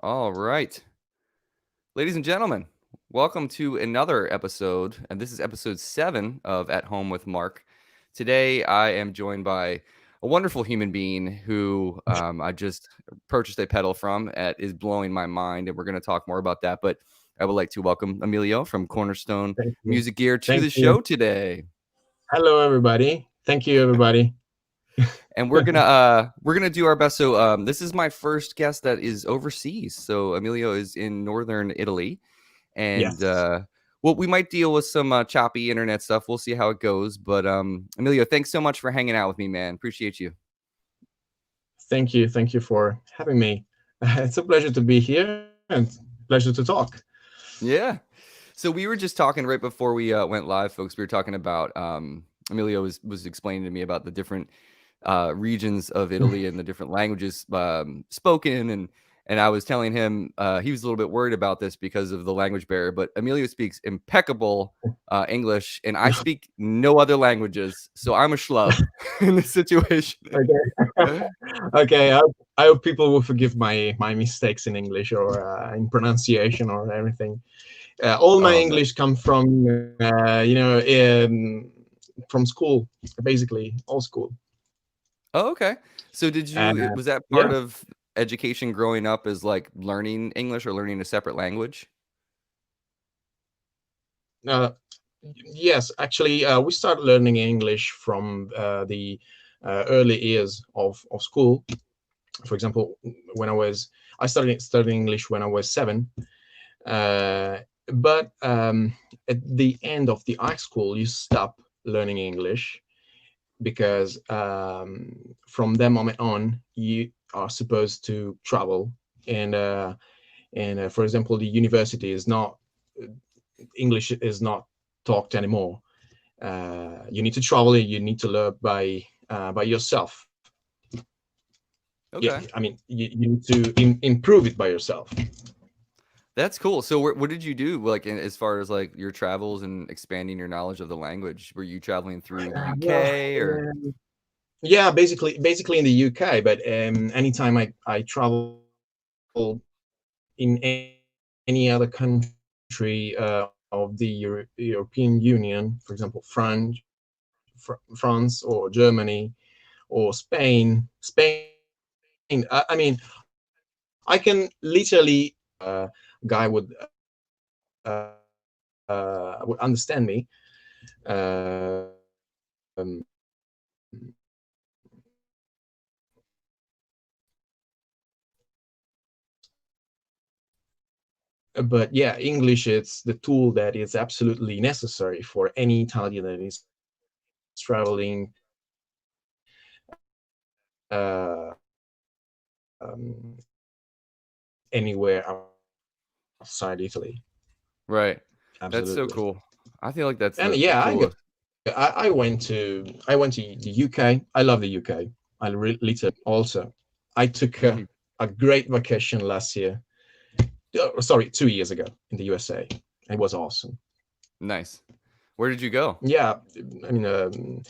All right. Ladies and gentlemen, welcome to another episode, and this is episode 7 of At Home with Mark. Today, I am joined by a wonderful human being who I just purchased a pedal from. Is blowing my mind, and we're going to talk more about that. But I would like to welcome Emilio from Conerstone Thank you. Music Gear to Thank the you. show today. Hello, everybody. Thank you, everybody. And we're gonna do our best. So this is my first guest that is overseas. So Emilio is in northern Italy, and Yes. well, we might deal with some choppy internet stuff. We'll see how it goes. But Emilio, thanks so much for hanging out with me, man. Appreciate you. Thank you. Thank you for having me. It's a pleasure to be here and pleasure to talk. Yeah. So we were just talking right before we went live, folks. We were talking about Emilio was explaining to me about the different regions of Italy and the different languages spoken, and I was telling him he was a little bit worried about this because of the language barrier. But Emilio speaks impeccable English, and I speak no other languages, so I'm a schlub in this situation. Okay. Okay. I hope people will forgive my mistakes in English or in pronunciation or everything. All my Oh no. English come from from school, basically all school. Oh, okay. So And was that part yeah. of education growing up, is like learning English or learning a separate language? Uh, yes, actually, we started learning English from the early years of school. For example, I started studying English when I was 7. Uh, but at the end of the high school, you stop learning English because from that moment on, you are supposed to travel. And for example, the university is not English is not talked anymore. You need to travel. You need to learn by yourself. Yeah, Okay. I mean, you need to improve it by yourself. That's cool. So what did you do, like, as far as like your travels and expanding your knowledge of the language? Were you traveling through the Well, UK or? yeah, basically in the UK. But anytime I travel in any other country of the European Union, for example, France or Germany or Spain. I mean, I can literally guy would understand me. But yeah, English is the tool that is absolutely necessary for any Italian that is traveling uh, um, anywhere outside Italy. Right. That's so Absolutely. cool. I feel like that's And the yeah, coolest. I went to the UK. I love the UK. Literally also. I took a great vacation last year. Sorry, 2 years ago in the USA. It was awesome. Nice. Where did you go? Yeah, I mean, and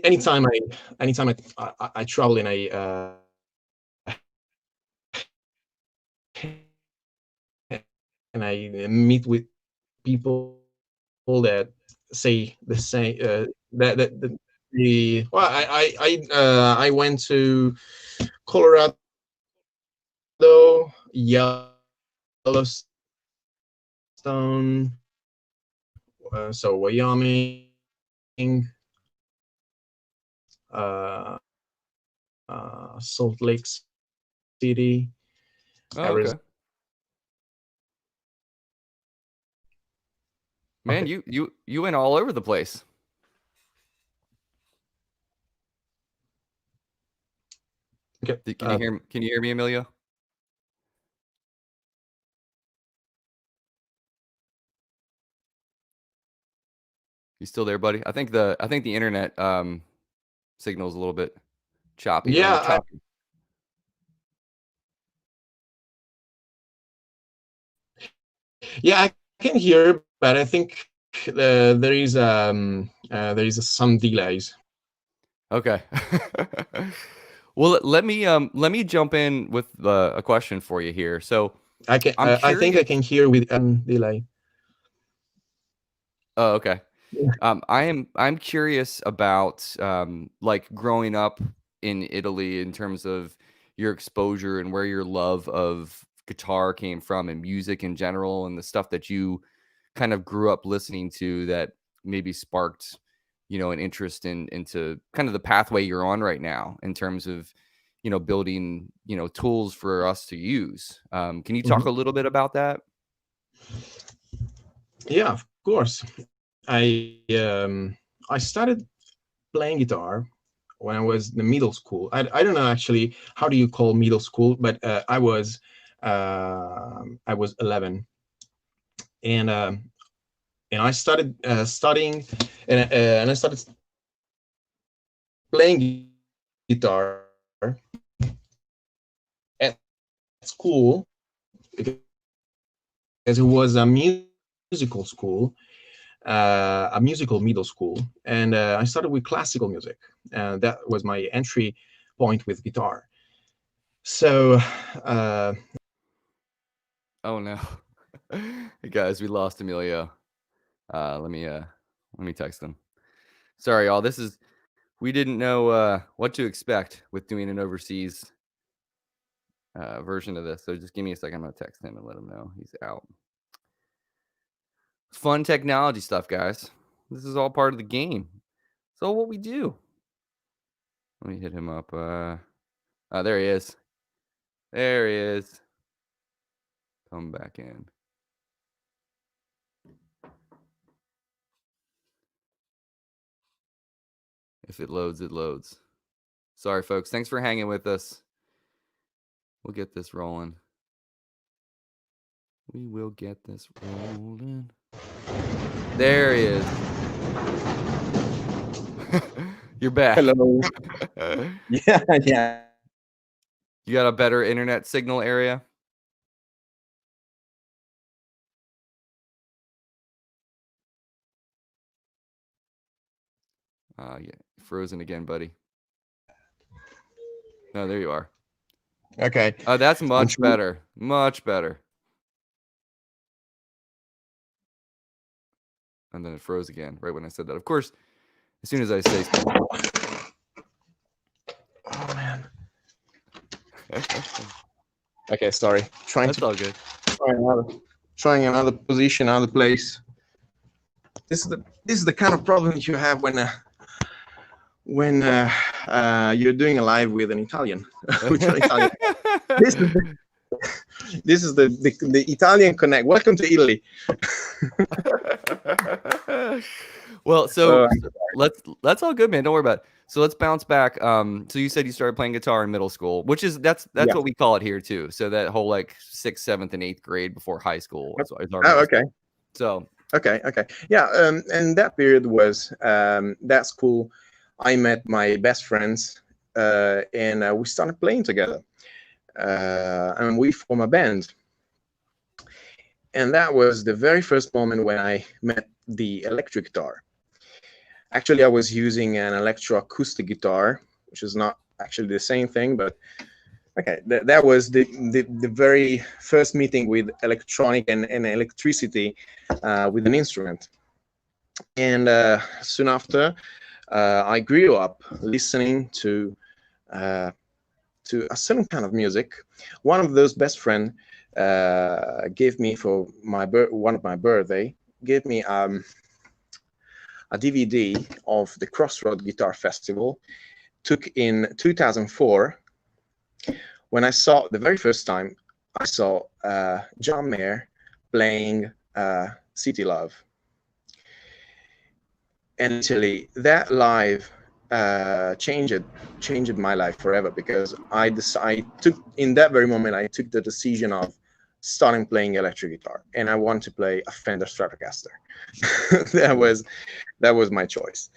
anytime I travel in a and I meet with people that say the same that the well I went to Colorado, Yellowstone, so Wyoming, uh, Salt Lake City, Oh, Arizona. okay. Man, you went all over the place. Okay. Can you hear me, Emilio? You still there, buddy? I think the internet signal is a little bit choppy or Yeah, choppy. yeah, I can hear, but I think there is some delays. Okay. Well, let me jump in with a question for you here. So I can. I'm I think I curious. can hear with delay. Oh, okay. I'm curious about like growing up in Italy in terms of your exposure and where your love of guitar came from and music in general and the stuff that you kind of grew up listening to that maybe sparked, an interest into kind of the pathway you're on right now in terms of, building, tools for us to use. Can you talk Mhm. a little bit about that? Yeah, of course. I started playing guitar when I was in the middle school. I don't know actually how do you call middle school, but I was 11, and I started studying, and I started playing guitar at school because it was a musical school, a musical middle school, and I started with classical music, and that was my entry point with guitar. So, uh, Oh no. Hey guys, we lost Emilio. Let me text him. Sorry, y'all. We didn't know what to expect with doing an overseas version of this. So just give me a second. I'm gonna text him and let him know he's out. Fun technology stuff, guys. This is all part of the game. So what we do. Let me hit him up. Oh, there he is. There he is. Come back in. If it loads, it loads. Sorry, folks. Thanks for hanging with us. We'll get this rolling. We will get this rolling. There he is. You're back. Hello. Yeah, yeah. You got a better internet signal area? Yeah, frozen again, buddy. No, there you are. okay, That's I'm much sure. better. Much better. And then it froze again right when I said that. Of course, as soon as I say something. Oh man. Okay, sorry. Trying That's to all good. trying another position, another place. This is the kind of problem you have when you're doing a live with an Italian, with an Italian. This is the Italian connect. Welcome to Italy. Well, Uh, so that's all good, man. Don't worry about it. So let's bounce back. So you said you started playing guitar in middle school, which is that's yeah. what we call it here too. So that whole like sixth, seventh, and eighth grade before high school is our Oh, middle okay. school. So Okay. Yeah. And that period was that school. I met my best friends, and we started playing together, and we formed a band. And that was the very first moment when I met the electric guitar. Actually, I was using an electroacoustic guitar, which is not actually the same thing, but okay, that was the very first meeting with electronic and electricity with an instrument. And soon after, I grew up listening uh, to a certain kind of music. One of those best friend gave me for one of my birthday, gave me a DVD of the Crossroad Guitar Festival. Took in 2004. When I saw the very first time, I saw John Mayer playing City Love. And actually, that live changed my life forever, because I took in that very moment I took the decision of starting playing electric guitar, and I want to play a Fender Stratocaster. that was my choice,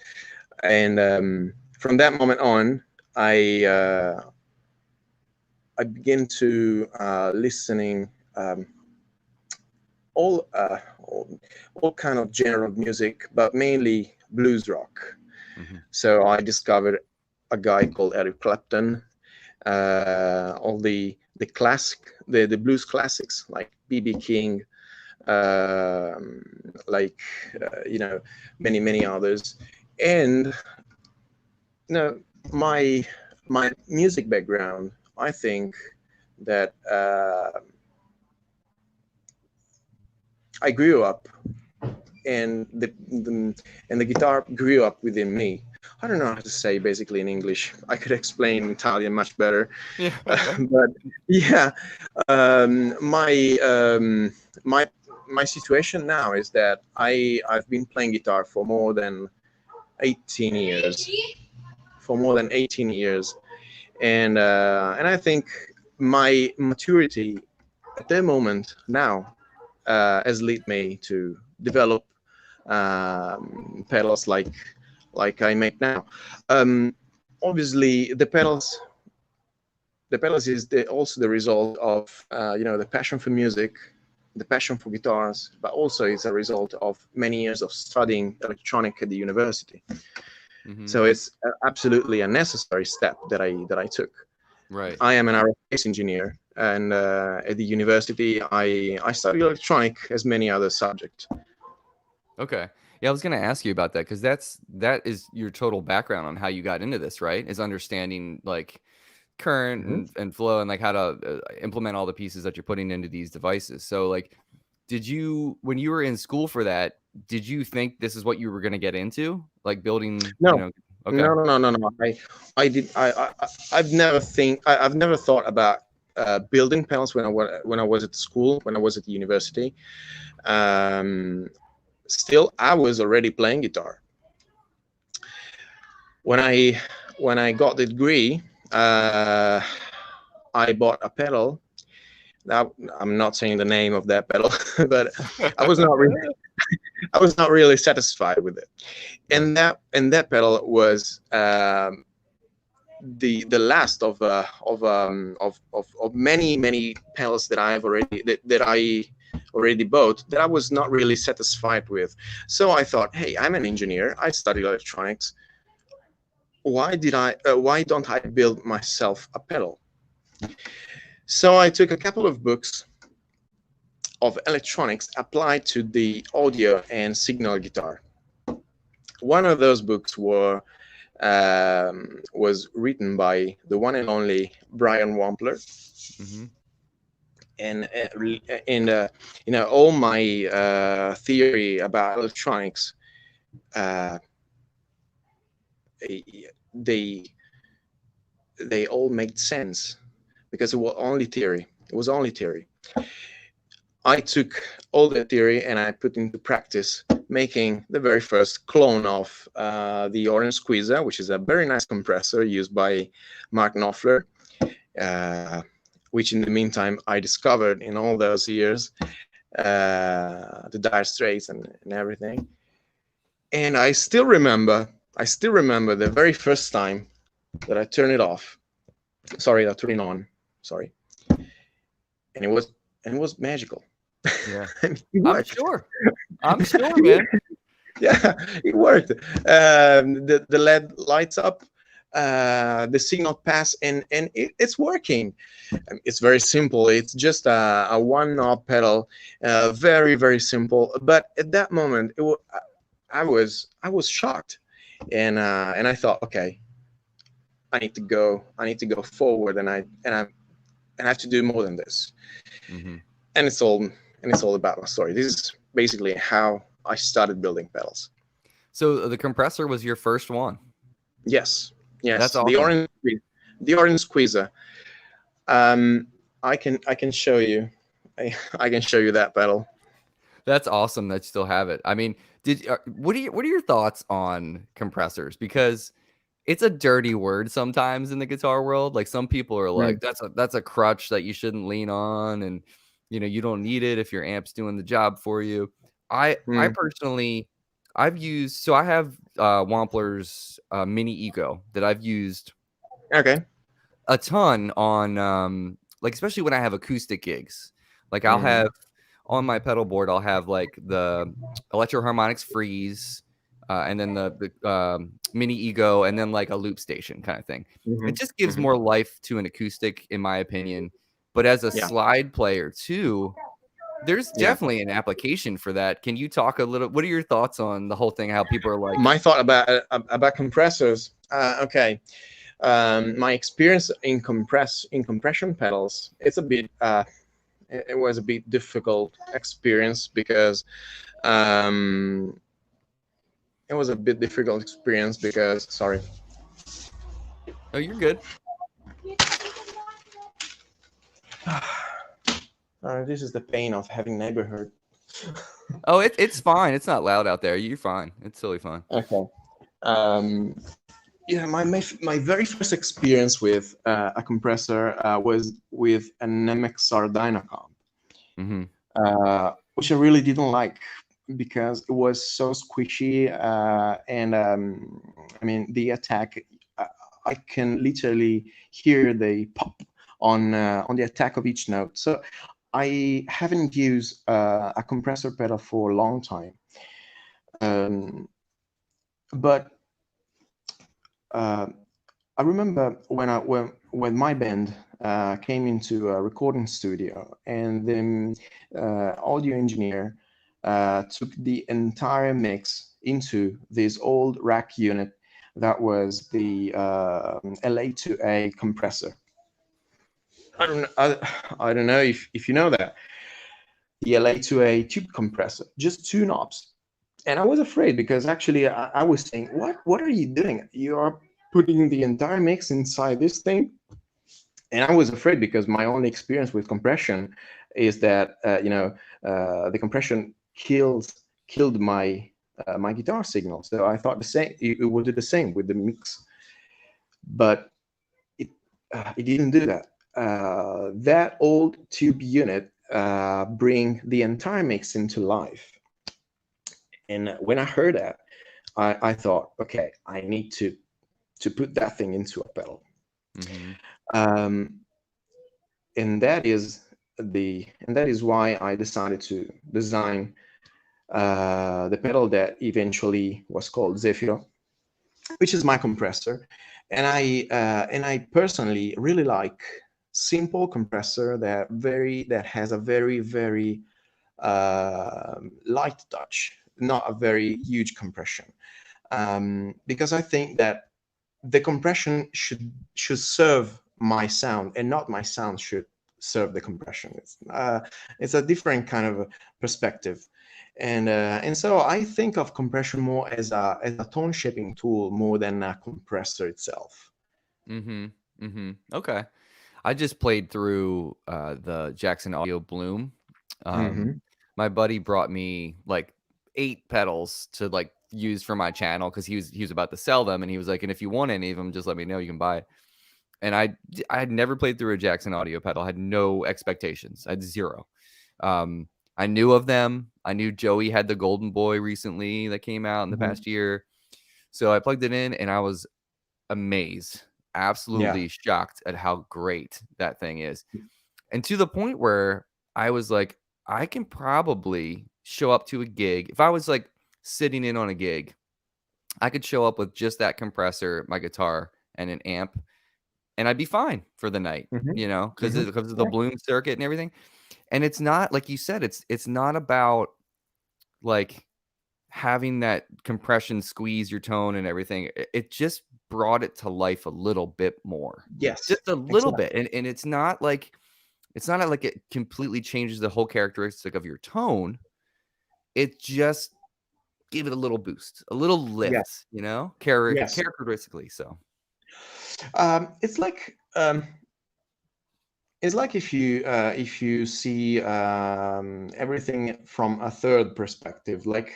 and from that moment on, I I began to listening all, all kind of genre of music, but mainly blues rock. mhm. So I discovered a guy called Eric Clapton. all the blues classics like BB King, like many others. And my music background, I think that I grew up, and the guitar grew up within me. I don't know how to say basically in English. I could explain in Italian much better. Yeah. But yeah, my my situation now is that I've been playing guitar for more than 18 years. For more than 18 years, and I think my maturity at the moment now has led me to develop pedals like I make now. Um, Obviously, the pedals is also the result of the passion for music, the passion for guitars, but also it's a result of many years of studying electronic at the university. Mhm. So it's absolutely a necessary step that I took. Right. I am an aerospace engineer, and at the university, I study electronic as many other subjects. Okay. Yeah, I was gonna ask you about that because that is your total background on how you got into this, right? Is understanding like current Mhm. and flow and like how to implement all the pieces that you're putting into these devices. So like, did you when you were in school for that, did you think this is what you were gonna get into, like building? No, Okay. no. I did. I've never thought about building panels when I was at school, when I was at the university. Um, Still, I was already playing guitar when I got the degree. I bought a pedal. Now, I'm not saying the name of that pedal, but I was not really I was not really satisfied with it. And that pedal was the last of many pedals that I already bought that I was not really satisfied with. So I thought, hey, I'm an engineer. I study electronics. Why don't I build myself a pedal? So I took a couple of books of electronics applied to the audio and signal guitar. One of those books was written by the one and only Brian Wampler, Mm-hmm. and all my theory about electronics, uh, they they all made sense because it was only theory. It was only theory. I took all that theory and I put into practice, making the very first clone of the Orange Squeezer, which is a very nice compressor used by Mark Knopfler, uh, which in the meantime I discovered in all those years, the Dire Straits and everything. And I still remember the very first time that I turned it off. Sorry, I turned it on. Sorry, and it was magical. Yeah. It I'm worked. sure. I'm sure, man. Yeah, it worked. The LED lights up, the signal pass, and it's working. It's very simple. It's just a one knob pedal, very simple. But at that moment, I was shocked, and I thought, okay, I need to go forward, and I have to do more than this. Mm-hmm. And it's all about my story. This is basically how I started building pedals. So the compressor was your first one. Yes, That's yes. awesome. The orange squeezer. Um, I can show you. I can show you that pedal. That's awesome that you still have it. I mean, what are your thoughts on compressors? Because it's a dirty word sometimes in the guitar world. Like some people are like, Mm, that's a crutch that you shouldn't lean on, and you don't need it if your amp's doing the job for you. I mm. personally, I have Wampler's Mini Ego that I've used Okay. a ton on like especially when I have acoustic gigs. Like I'll Mm, have on my pedal board, I'll have like the Electro Harmonics Freeze, and then the mini ego, and then like a loop station kind of thing. It Mhm, just gives mhm. more life to an acoustic, in my opinion. But as a Yeah, slide player too, there's yeah. definitely an application for that. Can you talk a little? What are your thoughts on the whole thing? How people are like, My thought about compressors. Okay, my experience in compression pedals. It's a bit. It was a bit difficult experience because um, it was a bit difficult experience because sorry. "Oh, you're good." This is the pain of having neighborhood. Oh, it's fine. It's not loud out there. You're fine. It's totally fine. Okay. Um, yeah, my very first experience with a compressor was with an MXR Dynacomp, Hmm. which I really didn't like because it was so squishy, and I mean the attack. uh, I can literally hear the pop on the attack of each note. So I haven't used a compressor pedal for a long time, um, but uh, I remember when my band came into a recording studio, and the audio engineer took the entire mix into this old rack unit that was the LA2A compressor. I don't know if you know that the LA2A tube compressor, just two knobs. And I was afraid because actually I was saying, what are you doing? You are putting the entire mix inside this thing. And I was afraid because my only experience with compression is that the compression killed my guitar signal. So I thought the same. It would do the same with the mix, but it didn't do that. That old tube unit bring the entire mix into life. And when I heard that, I thought, okay, I need to put that thing into a pedal. Hmm. Um, and that is why I decided to design the pedal that eventually was called Zephyro, which is my compressor. And I personally really like simple compressor that has a very light touch, not a very huge compression, because I think that the compression should serve my sound and not my sound should serve the compression. It's a different kind of perspective, and so I think of compression more as a tone shaping tool more than a compressor itself. Hmm. Hmm. Okay. I just played through the Jackson Audio Bloom. Um, Hmm. my buddy brought me like 8 pedals to like use for my channel because he was about to sell them, and he was like, "And if you want any of them, just let me know. You can buy it." And I had never played through a Jackson Audio pedal. I had no expectations. I had zero. Um, I knew of them. I knew Joey had the Golden Boy recently that came out in the Hmm. past year. So I plugged it in, and I was amazed, Yeah. absolutely shocked at how great that thing is. And to the point where I was like, I can probably show up to a gig. If I was like sitting in on a gig, I could show up with just that compressor, my guitar, and an amp, and I'd be fine for the night, Hmm. because Hmm. of the Yeah. Bloom circuit and everything. And it's not like you said, it's not about like having that compression squeeze your tone and everything. It just brought it to life a little bit more. Yes. Just a little Exactly. bit. And it's not like it completely changes the whole characteristic of your tone. It just give it a little boost, a little Yeah. lift, Yes. characteristically. So, It's like if you see everything from a third perspective, like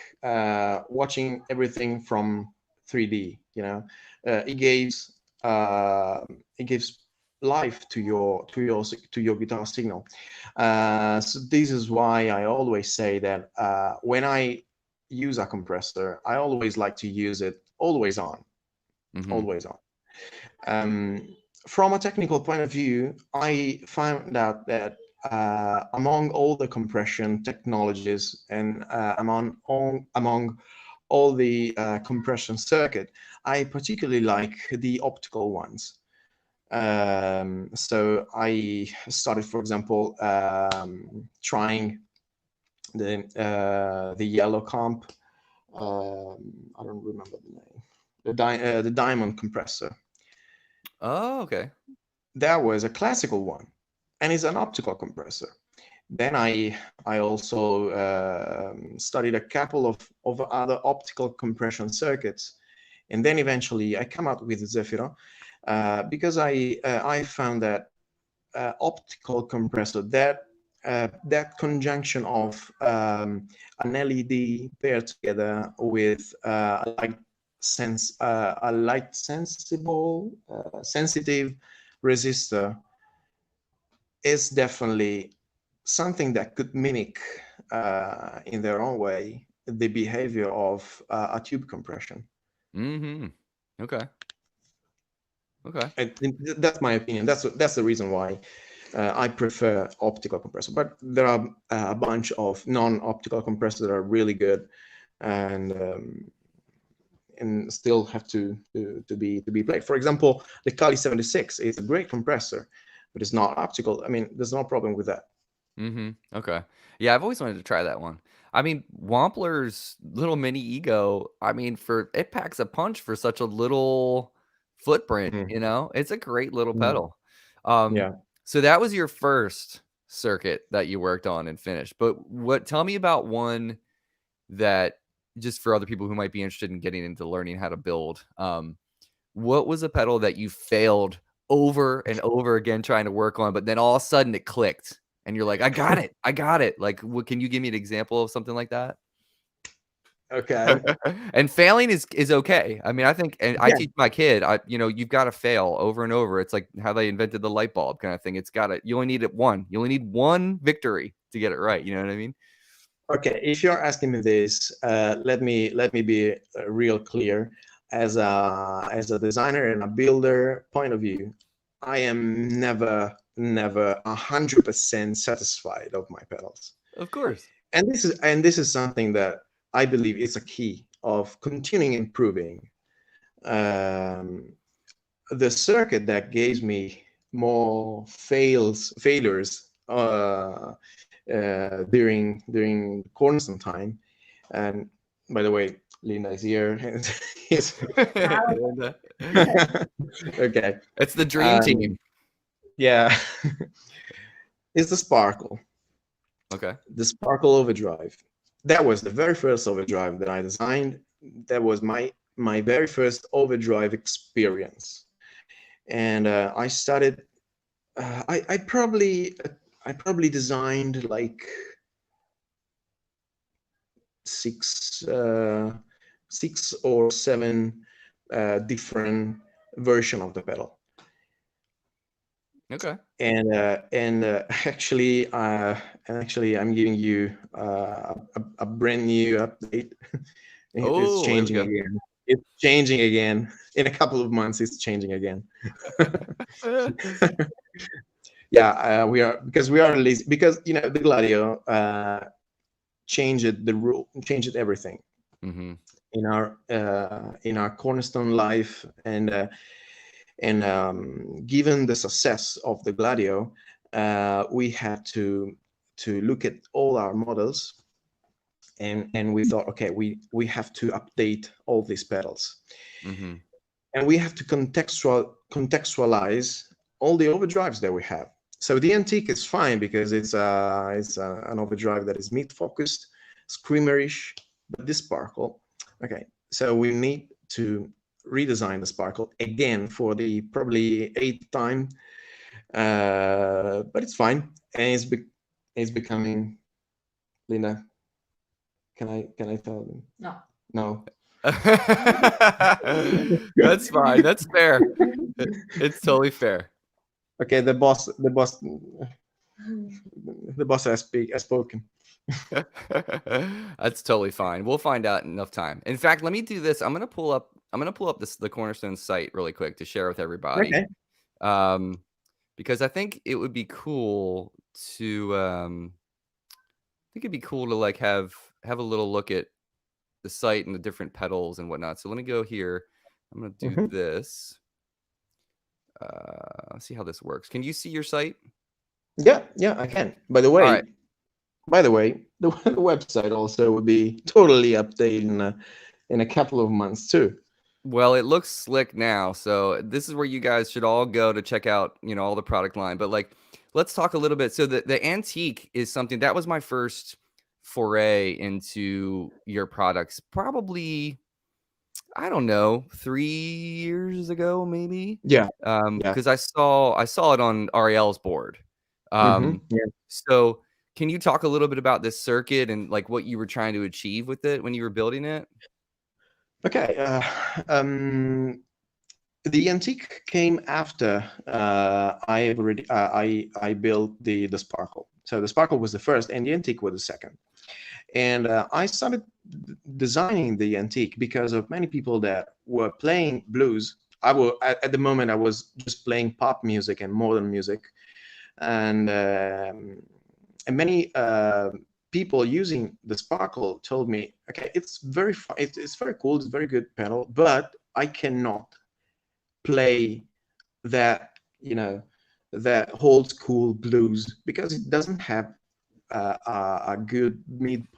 watching everything from 3D. It gives it gives life to your guitar signal. So this is why I always say that when I use a compressor, I always like to use it always on, mhm, always on. Um, from a technical point of view, I found out that among all the compression technologies and among all the compression circuit, I particularly like the optical ones. So I started, for example, trying the yellow comp. I don't remember the name. The diamond compressor. Oh, okay. That was a classical one, and it's an optical compressor. Then I also studied a couple of other optical compression circuits, and then eventually I come out with Zefiro because I found that optical compressor, that conjunction of an LED paired together with a light sensitive resistor is definitely something that could mimic in their own way the behavior of a tube compression. Mm-hmm. Okay. Okay. And that's my opinion. That's the reason why I prefer optical compressor. But there are a bunch of non-optical compressors that are really good, and still have to be played. For example, the Kali 76 is a great compressor, but it's not optical. I mean, there's no problem with that. Mm-hmm. Okay. Yeah, I've always wanted to try that one. I mean, Wampler's little mini ego, I mean, it packs a punch for such a little footprint, Mm. you know? It's a great little Mm. pedal. Um, Yeah. so that was your first circuit that you worked on and finished. But tell me about one that, just for other people who might be interested in getting into learning how to build, what was a pedal that you failed over and over again trying to work on, but then all of a sudden it clicked and you're like, I got it. I got it. Like, can you give me an example of something like that? Okay. And failing is okay. I mean, I think, and I Yeah. teach my kid, you've got to fail over and over. It's like how they invented the light bulb kind of thing. You only need it one. You only need one victory to get it right. You know what I mean? Okay. If you're asking me this, let me be real clear. As a designer and a builder point of view, I am never 100% satisfied of my pedals. Of course. And this is something that I believe is a key of continuing improving. The circuit that gives me more failures during Cornerstone time, and by the way, Linda is here. Okay. It's the dream team. Yeah. It's the Sparkle. Okay. The Sparkle Overdrive. That was the very first overdrive that I designed. That was my very first overdrive experience. And I started. I probably designed like six or seven different version of the pedal. Okay. And actually, I'm giving you a brand new update. It's changing again. It's changing again. In a couple of months, it's changing again. Yeah, we are lazy because the Gladio changed the rule, changed everything in our Cornerstone life, and given the success of the Gladio, we had to look at all our models, and we thought, okay, we have to update all these pedals, and we have to contextualize all the overdrives that we have. So the Antique is fine because it's an overdrive that is mid-focused, screamerish, but this Sparkle, okay. So we need to redesign the Sparkle again for the probably 8th time, but it's fine, and it's becoming. Linda, can I tell them? No. That's fine. That's fair. It's totally fair. Okay, the boss has spoken. That's totally fine. We'll find out in enough time. In fact, let me do this. I'm gonna pull up the Cornerstone site really quick to share with everybody. Okay. Because I think it would be cool to like have a little look at the site and the different pedals and whatnot. So let me go here. I'm gonna do this. Let's see how this works. Can you see your site? Yeah, I can. By the All way, right. the website also will be totally updated in a couple of months too. Well, it looks slick now. So this is where you guys should all go to check out, all the product line. But like, let's talk a little bit. So the antique is something that was my first foray into your products. Probably, I don't know, 3 years ago, maybe. Yeah. Because I saw it on Ariel's board. Yeah. So can you talk a little bit about this circuit and like what you were trying to achieve with it when you were building it? Okay. The antique came after I built the Sparkle. So the Sparkle was the first, and the antique was the second. And I started designing the antique because of many people that were playing blues. At the moment I was just playing pop music and modern music, and many people using the Sparkle told me, okay, it's very fun, it's very cool, it's a very good pedal, but I cannot play that that old school blues because it doesn't have a good mid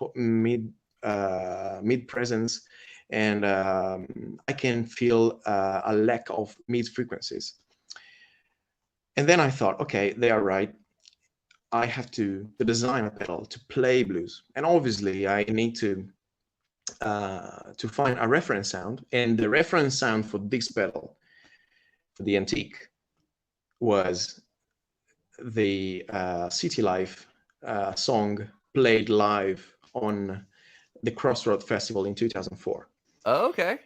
presence, and I can feel a lack of mid frequencies. And then I thought, okay, they are right. I have to design a pedal to play blues, and obviously I need to find a reference sound, and the reference sound for this pedal, for the antique, was the City Life song played live on the Crossroad Festival in 2004. Oh, okay.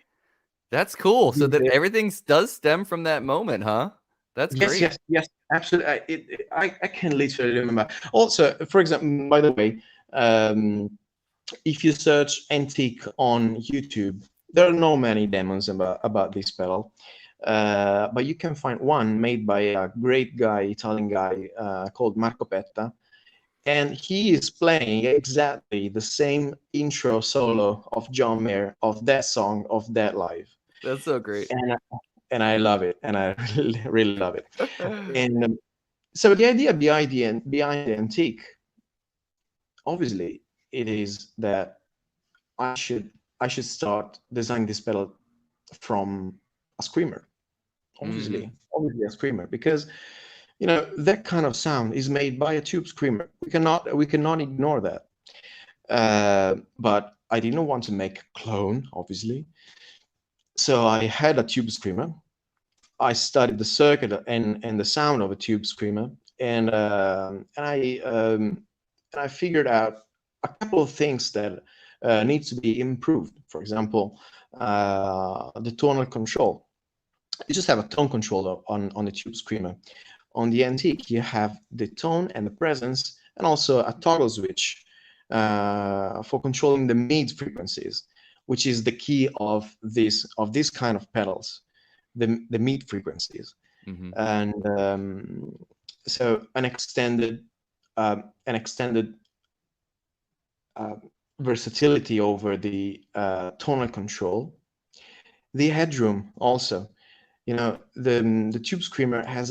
That's cool. So that everything does stem from that moment, huh? That's great. Yes, absolutely. I can literally remember. Also, for example, by the way, if you search antique on YouTube, there are not many demos about this pedal. But you can find one made by a great guy, Italian guy, called Marco Petta, and he is playing exactly the same intro solo of John Mayer of that song, of that live. That's so great. And I love it, and I really love it. And so the idea behind the antique, obviously, it is that I should start designing this pedal from a screamer. Obviously a screamer, because that kind of sound is made by a tube screamer. We cannot ignore that. But I didn't want to make a clone, obviously. So I had a tube screamer. I studied the circuit and the sound of a tube screamer, and I figured out a couple of things that need to be improved. For example, the tonal control. You just have a tone controller on the tube screamer. On the antique, you have the tone and the presence, and also a toggle switch for controlling the mid frequencies, which is the key of this kind of pedals, the mid frequencies. And so an extended versatility over the tonal control. The headroom also. The tube screamer has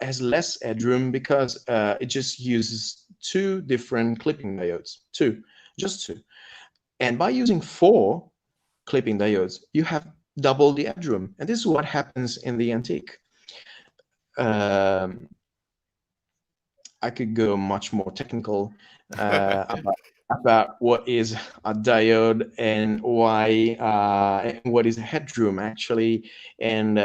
has less headroom because it just uses 2 different clipping diodes, just two. And by using 4 clipping diodes, you have double the headroom, and this is what happens in the antique. I could go much more technical about what is a diode and why, what is headroom actually, and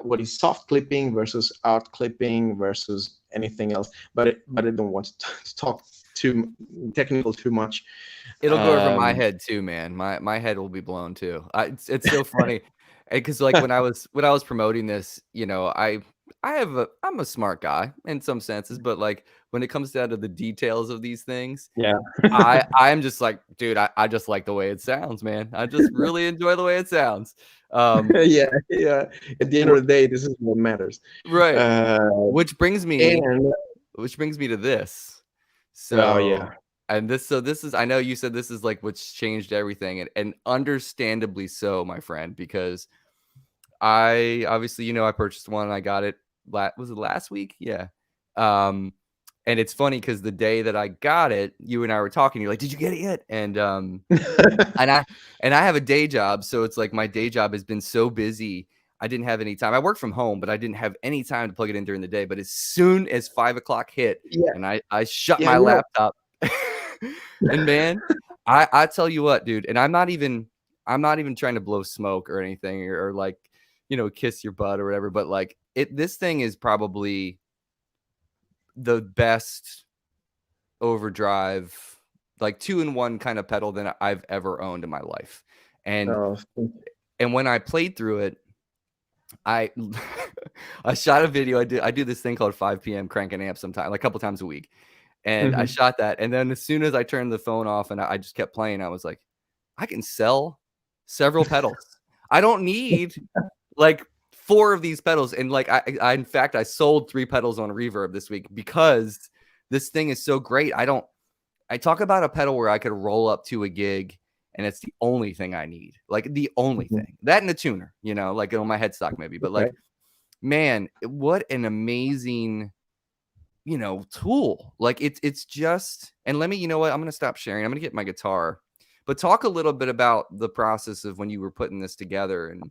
what is soft clipping versus out clipping versus anything else. But I don't want to talk too technical too much. It'll go over my head too, man. My head will be blown too. It's so funny because like when I was promoting this, I'm a smart guy in some senses, but like when it comes down to the details of these things, Yeah. I'm just like, dude, I just like the way it sounds, man. I just really enjoy the way it sounds. Yeah. At the end of the day, this is what matters. Right. Which brings me and to this. Oh, So yeah. And this is, I know you said this is like what's changed everything, and understandably so, my friend, because I obviously, I purchased one and I got it. Was it last week? Yeah. Um, and it's funny because the day that I got it, you and I were talking. You're like, "Did you get it yet?" And I have a day job, so it's like my day job has been so busy. I didn't have any time. I work from home, but I didn't have any time to plug it in during the day. But as soon as 5 o'clock hit, Yeah, and I shut yeah, my laptop, and man, I tell you what, dude, and I'm not even trying to blow smoke or anything, or like, kiss your butt or whatever. But like this thing is probably the best overdrive, like 2-in-1 kind of pedal than I've ever owned in my life. And oh, when I played through it, I I shot a video. I do this thing called 5 p.m. cranking amp sometime, like a couple times a week. And I mhm. shot that. And then as soon as I turned the phone off and I just kept playing, I was like, I can sell several pedals. I don't need like 4 of these pedals. And like I in fact I sold 3 pedals on Reverb this week because this thing is so great. I talk about a pedal where I could roll up to a gig and it's the only thing I need. Like the only Mhm. thing. That and a tuner, like on my headstock maybe. But Okay. like, man, what an amazing, tool. Like it's just, and let me, you know what? I'm going to stop sharing. I'm going to get my guitar. But talk a little bit about the process of when you were putting this together. And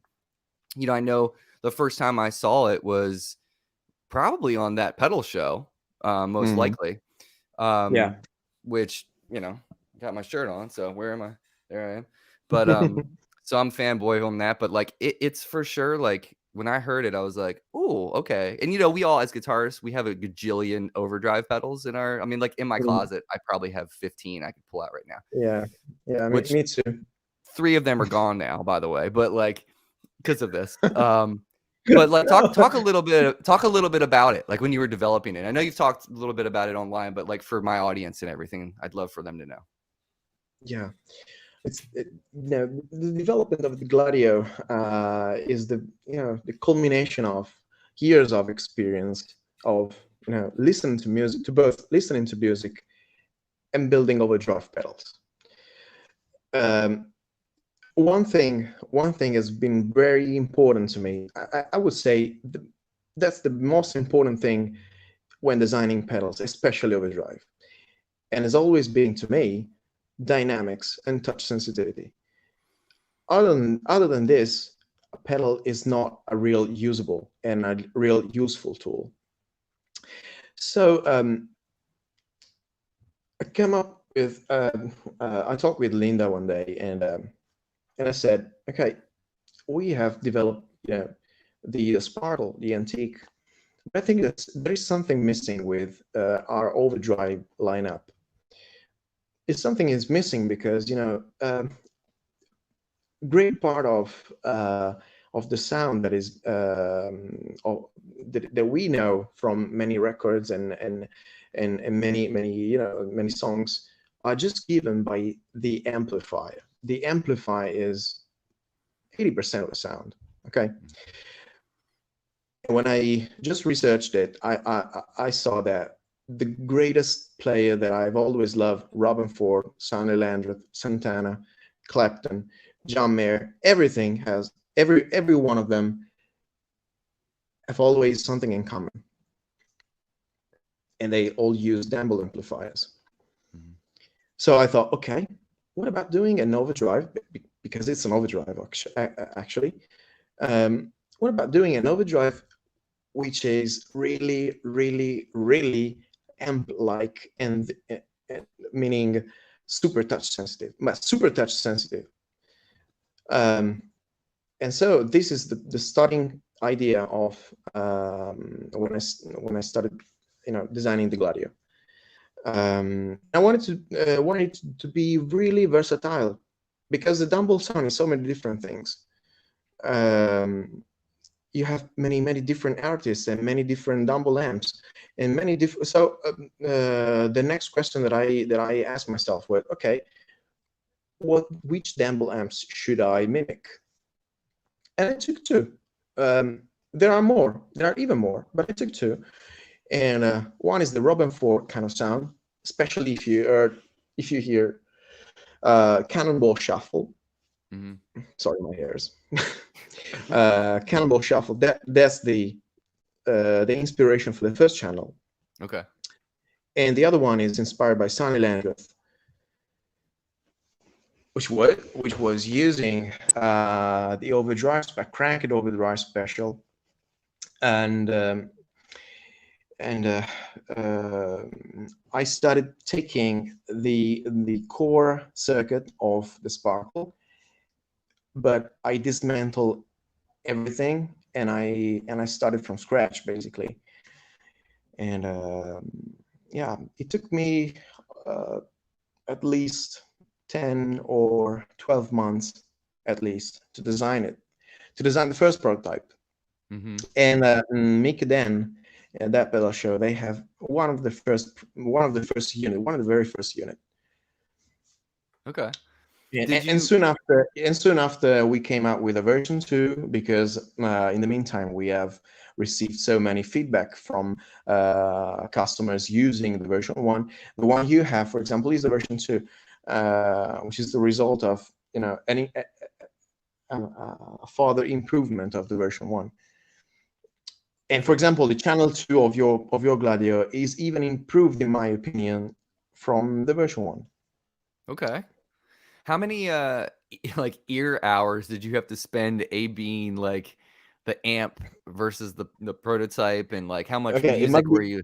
I know the first time I saw it was probably on that pedal show, most Mhm. likely. Yeah. Which, got my shirt on, so where am I? There I am. But so I'm fanboy on that, but like it's for sure, like when I heard it, I was like, "Ooh, okay." And we all as guitarists, we have a gajillion overdrive pedals I mean, like in my Mm, closet, I probably have 15 I could pull out right now, yeah, yeah, which me too. 3 of them are gone now, by the way, but like because of this. But like No. talk a little bit about it, like when you were developing it. I know you've talked a little bit about it online, but like for my audience and everything, I'd love for them to know. Yeah, the development of the Gladio is the culmination of years of experience of listening to music, to both listening to music and building overdrive pedals. Um, one thing has been very important to me. I would say that's the most important thing when designing pedals, especially overdrive, and has always been to me dynamics and touch sensitivity. Other than this, a pedal is not a real usable and a real useful tool. So I came up with I talked with Linda one day, and I said, okay, we have developed the Sparkle, the Antique. But I think that there is something missing with our overdrive lineup. If something is missing because great part of the sound that is that we know from many records and many songs are just given by the amplifier. The amplifier is 80% of the sound. Okay. And when I just researched it, I saw that the greatest player that I've always loved, Robin Ford, Sonny Landreth, Santana, Clapton, John Mayer, everything has every one of them have always something in common, and they all use Dumble amplifiers. Mhm. So I thought, okay, what about doing an overdrive, because it's an overdrive actually. What about doing an overdrive which is really, really, really amp-like and meaning super touch sensitive, but super touch sensitive. Um, and so this is the starting idea of when I started, designing the Gladio. I wanted to be really versatile because the Dumble sound is so many different things. You have many different artists and many different Dumble amps and many different. So the next question that I asked myself was, okay, which Dumble amps should I mimic? And I took two. There are more. There are even more, but I took two. And one is the Robin Ford kind of sound, especially if you are, if you hear Cannonball Shuffle, Mhm. sorry, my hairs. Cannonball Shuffle. That's the inspiration for the first channel, Okay. and the other one is inspired by Sonny Landreth, which was using the overdrive cranked overdrive special, and I started taking the core circuit of the Sparkle, but I dismantled everything, and I started from scratch basically. And yeah, it took me at least 10 or 12 months at least to design the first prototype. Mm-hmm. And Mick Den, that pedal show, they have one of the very first unit. Okay. And soon after we came out with a version 2, because in the meantime we have received so many feedback from customers using the version 1. The one you have, for example, is the version 2, which is the result of a further improvement of the version 1. And for example, the channel 2 of your Gladio is even improved, in my opinion, from the version 1. Okay. How many like ear hours did you have to spend A/Bing like the amp versus the prototype, and like how much music were you?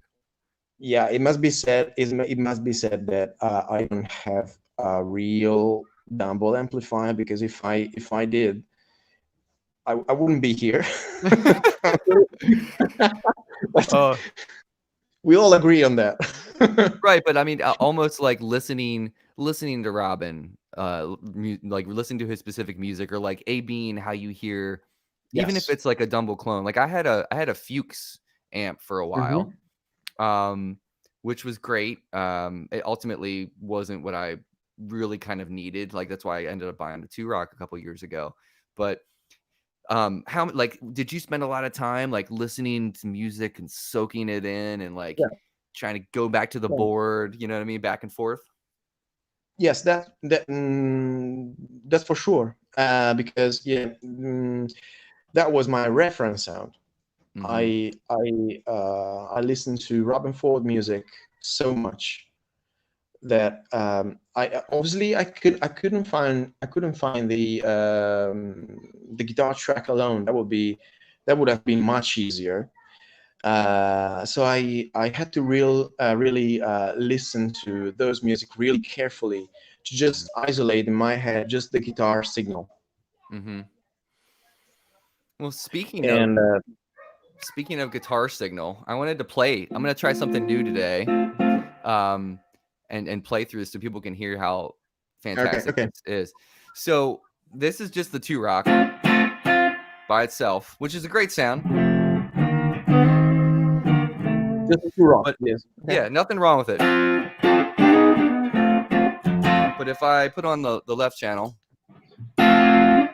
Yeah, it must be said. It must be said that I don't have a real Dumble amplifier, because if I did, I wouldn't be here. But we all agree on that. Right, but I mean, almost like listening to Robin, like listening to his specific music, or like A/Bing how you hear, even if Yes. it's like a Dumble clone. Like I had a Fuchs amp for a while, which was great. It ultimately wasn't what I really kind of needed. Like that's why I ended up buying the 2-Rock a couple years ago. But how like did you spend a lot of time like listening to music and soaking it in, and like trying to go back to the board, you know what I mean, back and forth? Yes, that's for sure. Because that was my reference sound. I listened to Robin Ford music so much that I obviously I couldn't find the guitar track alone. That would have been much easier. So I had to really listen to those music really carefully, to just isolate in my head just the guitar signal. Well, speaking And of guitar signal, I wanted to play. I'm gonna try something new today, and play through this so people can hear how fantastic okay. this is. So this is just the 2-Rock by itself, which is a great sound. Just the 2-Rock, but yes. Okay. Yeah, nothing wrong with it. But if I put on the left channel, and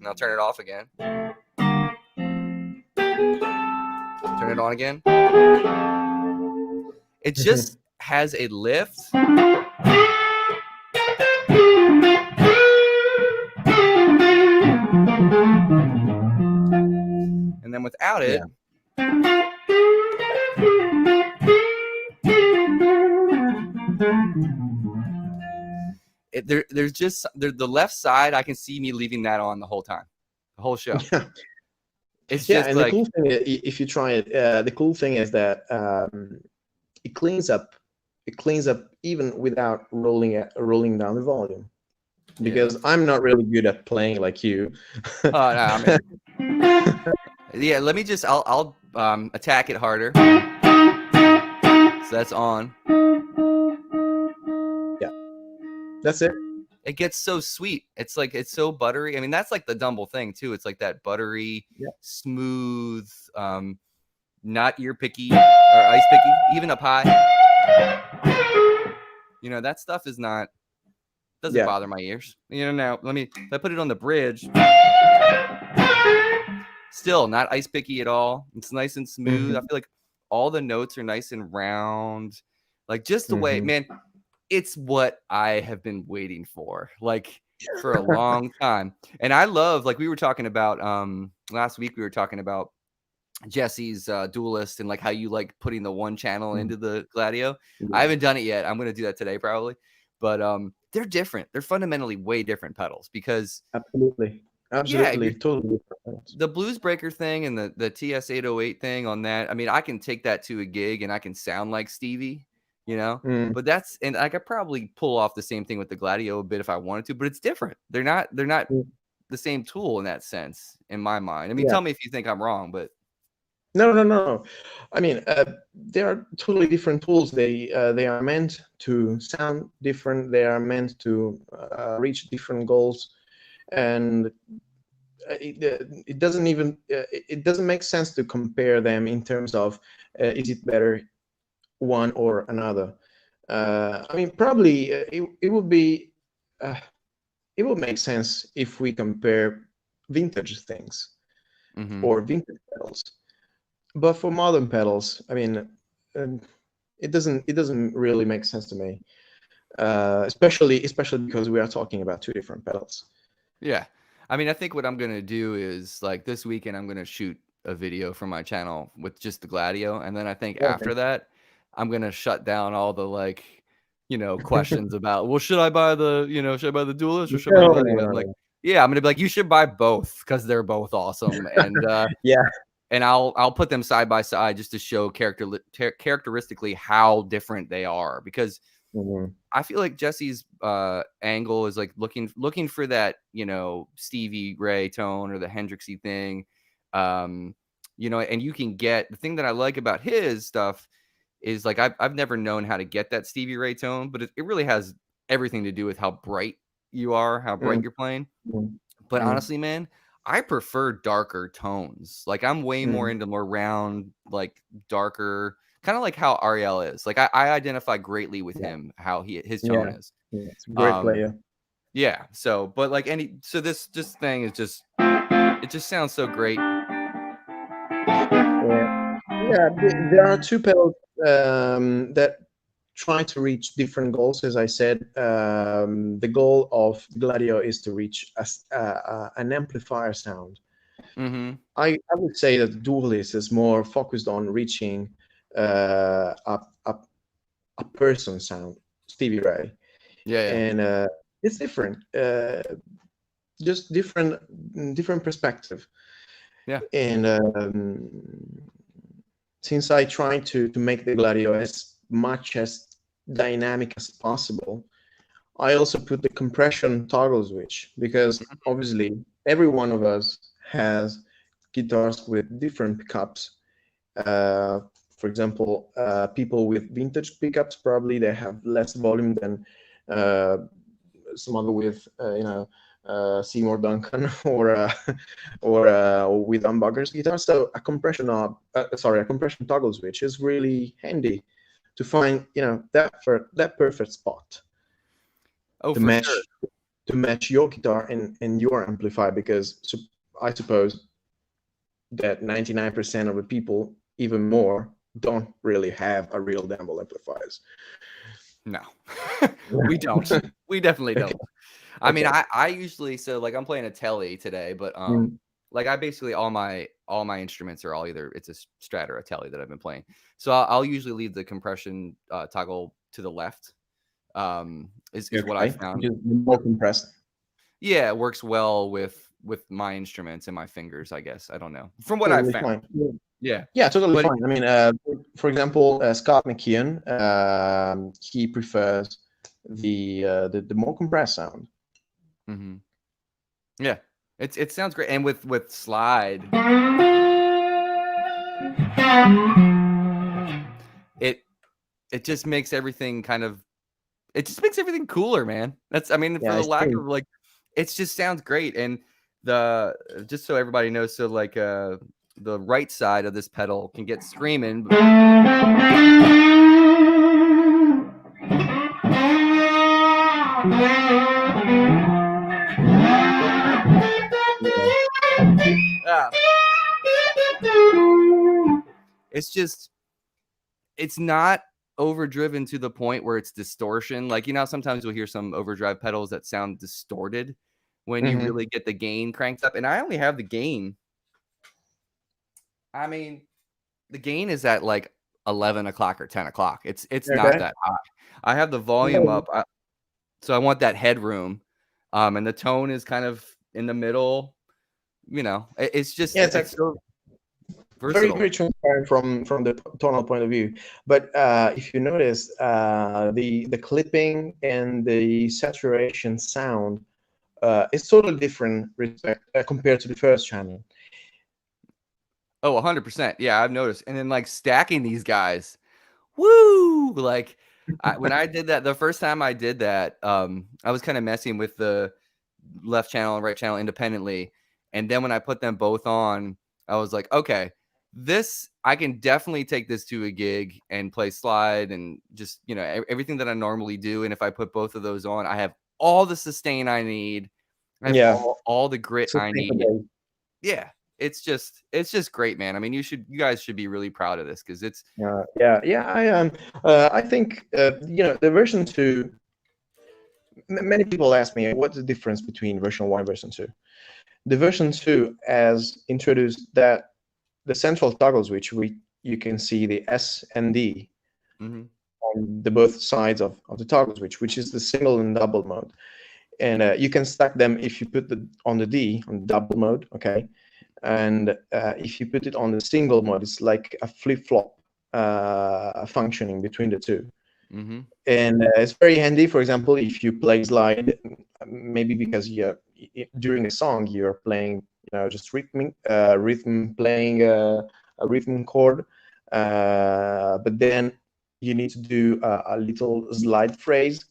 I'll turn it off again. Turn it on again. It just has a lift. And then without it, there's just the left side. I can see me leaving that on the whole time, the whole show. Yeah. It's just and like, the cool thing, if you try it, the cool thing is that it cleans up even without rolling down the volume, because I'm not really good at playing like you. No, I mean, yeah, let me just I'll attack it harder. So that's on. Yeah, that's it. It gets so sweet. It's like, it's so buttery. I mean, that's like the Dumble thing too. It's like that buttery, smooth, not ear picky or ice picky, even up high. You know, that stuff is not, doesn't bother my ears. You know, now if I put it on the bridge, still not ice picky at all. It's nice and smooth. I Mhm. feel like all the notes are nice and round, like just the way, Mhm. man. It's what I have been waiting for, like for a long time. And I love, like we were talking about last week, we were talking about Jesse's Duelist and like how you like putting the one channel Mm. into the Gladio. Yeah. I haven't done it yet. I'm gonna do that today probably. But they're different. They're fundamentally way different pedals because Absolutely. yeah, Absolutely. Totally different. the Blues Breaker thing and the TS 808 thing on that. I mean, I can take that to a gig and I can sound like Stevie, you know. Mm. But that's, and I could probably pull off the same thing with the Gladio a bit if I wanted to, but it's different. They're not Mm. the same tool in that sense, in my mind. I mean, Yeah. tell me if you think I'm wrong, but No. I mean, they are totally different tools. They are meant to sound different. They are meant to reach different goals, and it doesn't even it doesn't make sense to compare them in terms of is it better one or another. I mean, probably it would be it would make sense if we compare vintage things mm-hmm. or vintage pedals. But for modern pedals, I mean, um, it doesn't really make sense to me, especially because we are talking about two different pedals. Yeah. I mean, I think what I'm going to do is like this weekend, I'm going to shoot a video for my channel with just the Gladio. And then I think after Okay. that, I'm going to shut down all the like, questions about, well, should I buy the, should I buy the Duelist or should I buy the No, Gladio? no, I'm like, no. yeah, I'm going to be like, you should buy both because they're both awesome. Yeah. And I'll put them side by side just to show characteristically how different they are because Mhm. I feel like Jesse's angle is like looking for that, Stevie Ray tone or the Hendrixy thing. And you can get the thing that I like about his stuff is like I've never known how to get that Stevie Ray tone, but it really has everything to do with how bright you are, how bright Mm, you're playing. mm, But mm, honestly, man, I prefer darker tones. Like I'm way more mm. into more round, like darker, kind of like how Ariel is. Like I identify greatly with Yeah, him, how his tone yeah, is. yeah. It's a great Um, player. yeah. So, but like so this just thing is just, it just sounds so great. Yeah, yeah. There are two pedals that try to reach different goals. As I said, the goal of Gladio is to reach an amplifier sound. Mm-hmm. I would say that the Duelist is more focused on reaching a person sound, Stevie Ray, Yeah, yeah, and it's different, just different perspective. yeah. And since I try to make the Gladio as much as dynamic as possible, I also put the compression toggle switch because obviously every one of us has guitars with different pickups. Uh, for example, people with vintage pickups probably they have less volume than uh, some other with Seymour Duncan or with Humbucker's guitar. So a compression toggle switch is really handy to find that perfect spot Oh, to for sure. match your guitar and your amplifier because I suppose that 99% of the people, even more, don't really have a real Dumble amplifiers. No, we don't. We definitely Okay. don't. I mean, Okay. I usually, so like I'm playing a Tele today, but Mm. like I basically all my instruments are all either it's a Strat or a Tele that I've been playing. So I'll usually leave the compression toggle to the left. Is what I Okay. found. Just more compressed. Yeah, it works well with my instruments and my fingers, I guess. I don't know. From what I've Totally found. fine. Yeah. Yeah, totally But fine. I mean, for example, Scott McKeon, he prefers the more compressed sound. mhm. Yeah. It sounds great. And with slide, it it just makes everything kind of, it just makes everything cooler, man. That's, I mean, for Yeah, the it's lack true. of like, it just sounds great. And the, just so everybody knows, so like the right side of this pedal can get screaming. Yeah. Ah, It's just, it's not overdriven to the point where it's distortion. Like, you know, sometimes we'll hear some overdrive pedals that sound distorted when you really get the gain cranked up. And I only have the gain. I mean, the gain is at like 11 o'clock or 10 o'clock. It's not Okay. that high. I have the volume up. So I want that headroom. And the tone is kind of in the middle. You know, it's just, Yeah, it's so very, versatile. very transparent from the tonal point of view. But if you notice, the clipping and the saturation sound is totally different compared to the first channel. Oh, 100%. Yeah, I've noticed. And then like stacking these guys, woo! Like when I did that, the first time I did that, I was kind of messing with the left channel and right channel independently. And then when I put them both on, I was like, okay, this, I can definitely take this to a gig and play slide and just, you know, everything that I normally do. And if I put both of those on, I have all the sustain I need. I have Yeah, all the grit I need. sustainable. Yeah. It's just great, man. I mean, you guys should be really proud of this because it's, Yeah. I am. I think you know, the version 2. Many people ask me what's the difference between version 1 and version 2. The version 2 has introduced that the central toggle switch, you can see the S and D on the both sides of the toggle switch, which is the single and double mode. And you can stack them if you put on the D, on double mode, okay? And if you put it on the single mode, it's like a flip-flop functioning between the two. And it's very handy, for example, if you play slide, maybe because during a song you're playing, you know, just rhythm playing a rhythm chord, but then you need to do a little slide phrase.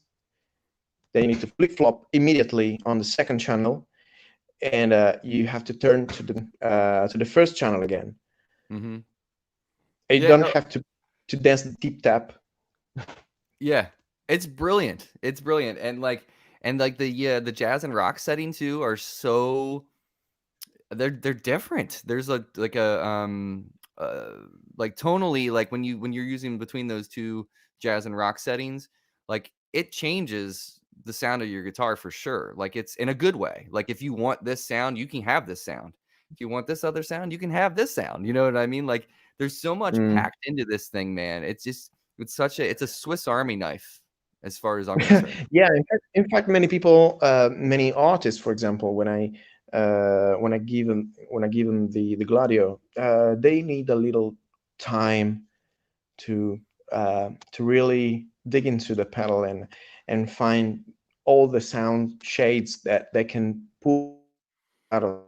Then you need to flip flop immediately on the second channel, and you have to turn to the first channel again. You don't have to dance the tip tap. Yeah, it's brilliant. It's brilliant. And like the jazz and rock setting too are so, they're different. There's like tonally, like when you're using between those two jazz and rock settings, like it changes the sound of your guitar for sure. Like it's in a good way. Like if you want this sound, you can have this sound. If you want this other sound, you can have this sound. You know what I mean? Like there's so much packed into this thing, man. It's just, it's a Swiss Army knife as far as I'm concerned. Yeah, in fact, many people, many artists, for example, when I give them the Gladio, they need a little time to really dig into the pedal and find all the sound shades that they can pull out of.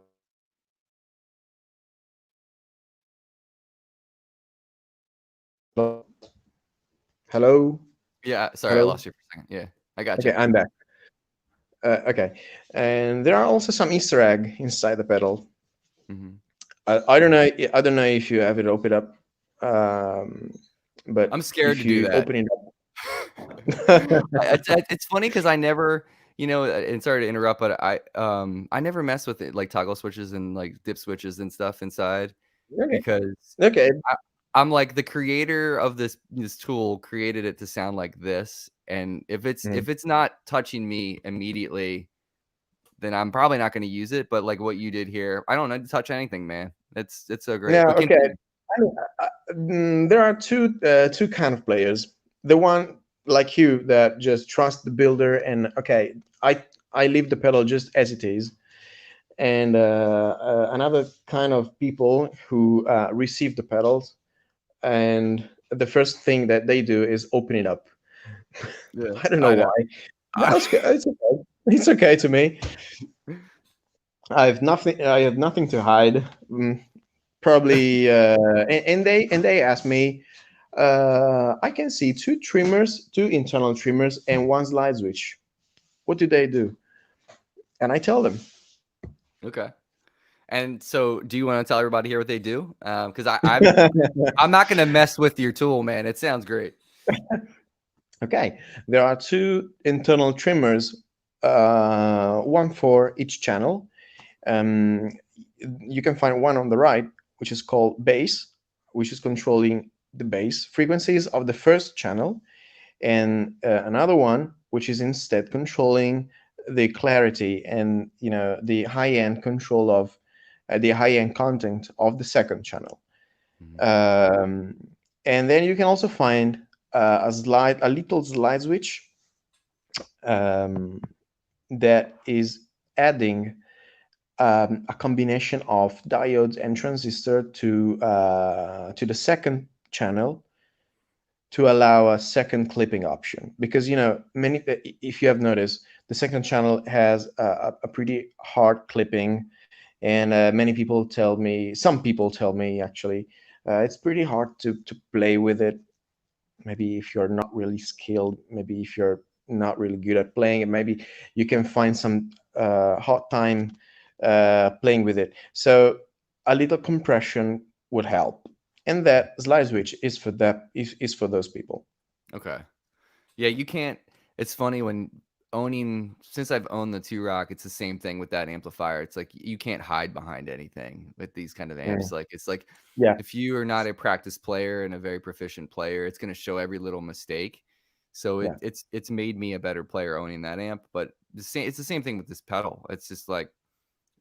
Hello. Yeah, sorry, I Hello. lost you for a second. Yeah, I got you. Okay, I'm back. Okay, and there are also some Easter egg inside the pedal. I don't know. I don't know if you have it open up, but I'm scared if to do you that. open it up, It's funny because I never, you know, and sorry to interrupt, but I never mess with it, like toggle switches and like dip switches and stuff inside because okay. I'm like, the creator of this tool created it to sound like this, and if it's not touching me immediately, then I'm probably not going to use it. But like what you did here, I don't need to touch anything, man. It's so great. Yeah. But Okay. There are two kind of players. The one like you that just trust the builder and okay, I leave the pedal just as it is, and another kind of people who receive the pedals and the first thing that they do is open it up. Yeah, I don't know why. That's okay. It's okay. It's okay to me. I have nothing to hide. Probably, and they asked me. I can see two internal trimmers, and one slide switch. What do they do? And I tell them. Okay. And so, do you want to tell everybody here what they do? Because I'm not going to mess with your tool, man. It sounds great. Okay, there are two internal trimmers, one for each channel. You can find one on the right, which is called bass, which is controlling the bass frequencies of the first channel, and another one which is instead controlling the clarity and the high-end control of the high-end content of the second channel. Mhm. um, and then you can also find a little slide switch um, that is adding a combination of diodes and transistor to the second channel to allow a second clipping option, because many, if you have noticed, the second channel has a pretty hard clipping, and some people tell me actually, it's pretty hard to play with it. Maybe if you're not really skilled, maybe if you're not really good at playing it, maybe you can find some hard time playing with it. So a little compression would help, and that slide switch is for those people. Okay. Yeah, you can't. It's funny when since I've owned the Two Rock, it's the same thing with that amplifier. It's like you can't hide behind anything with these kind of amps. Mm, Like it's like yeah, if you are not a practice player and a very proficient player, it's going to show every little mistake. So yeah. it's made me a better player owning that amp. But it's the same thing with this pedal. It's just like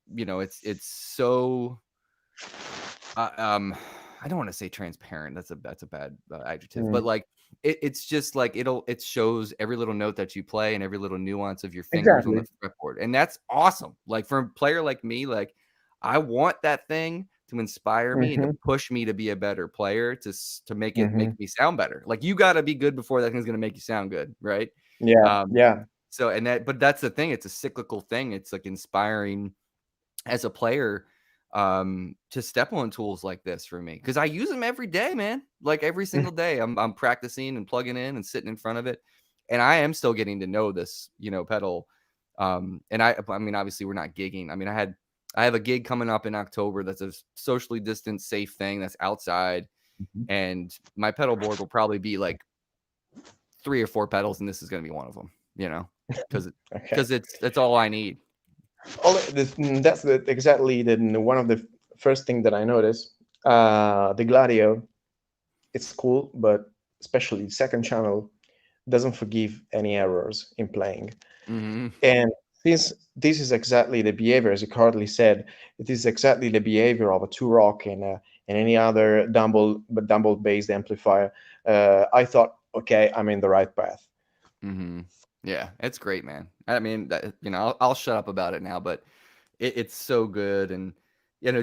it's so I don't want to say transparent. That's a bad adjective, but Mm, like it's just like it shows every little note that you play and every little nuance of your fingers on the exactly. fretboard, and that's awesome. Like for a player like me, like I want that thing to inspire me and to Hmm. push me to be a better player to make Hmm. me sound better. Like you got to be good before that thing's gonna make you sound good, right? Yeah, Um, yeah. so but that's the thing. It's a cyclical thing. It's like inspiring as a player to step on tools like this for me because I use them every day, man. Like every single day, I'm practicing and plugging in and sitting in front of it, and I am still getting to know this, pedal. And I mean, obviously, we're not gigging. I mean, I have a gig coming up in October that's a socially distant, safe thing that's outside, Mhm. and my pedal board will probably be like 3 or 4 pedals, and this is going to be one of them. Because Okay. that's all I need. Exactly one of the first thing that I noticed. The Gladio, it's cool, but especially the second channel doesn't forgive any errors in playing. Hmm. And this is exactly the behavior, as you correctly said. It is exactly the behavior of a two rock and any other dumble based amplifier. I thought, okay, I'm in the right path. Hmm. Yeah, it's great, man. I mean, I'll shut up about it now, but it's so good, and